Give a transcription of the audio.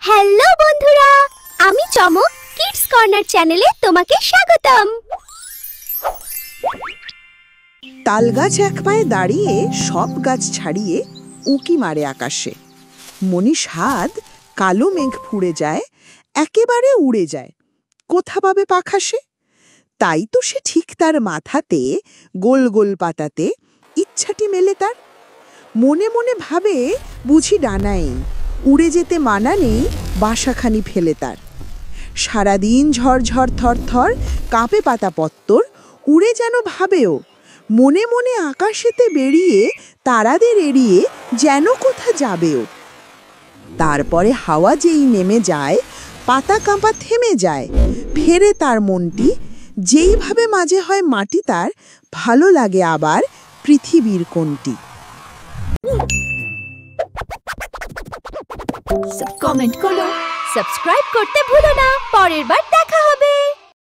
Hello বন্ধুরা, আমি চমক কিডস কর্নার চ্যানেলে তোমাকে স্বাগতম। তালগাছ এক পায়ে দাঁড়িয়ে সব গাছ ছাড়িয়ে উঁকি মারে আকাশে। মনীষ হাত কালো মেঘ ফুঁড়ে যায়, একেবারে উড়ে যায়। কোথা পাবে পাখা সে? তাই তো সে ঠিক তার মাথাতে গোল গোল পাতাতে ইচ্ছাটি মেলে তার। মনে মনে ভাবে বুঝি ডানাই, উড়ে যেতে মানা নেই বাসাখানি ফেলে তার। সারাদিন ঝড়ঝড় থরথর কাঁপে পাতা পত্তর, উড়ে যেন ভাবেও মনে মনে আকাশেতে বেরিয়ে তারাদের এড়িয়ে যেন কোথা যাবেও। তারপরে হাওয়া যেই নেমে যায়, পাতা কাঁপা থেমে যায়, ফেরে তার মনটি যেইভাবে মাঝে হয় মাটি তার, ভালো লাগে আবার পৃথিবীর কোনটি। কমেন্ট করো, সাবস্ক্রাইব করতে ভুলো না। পরের বার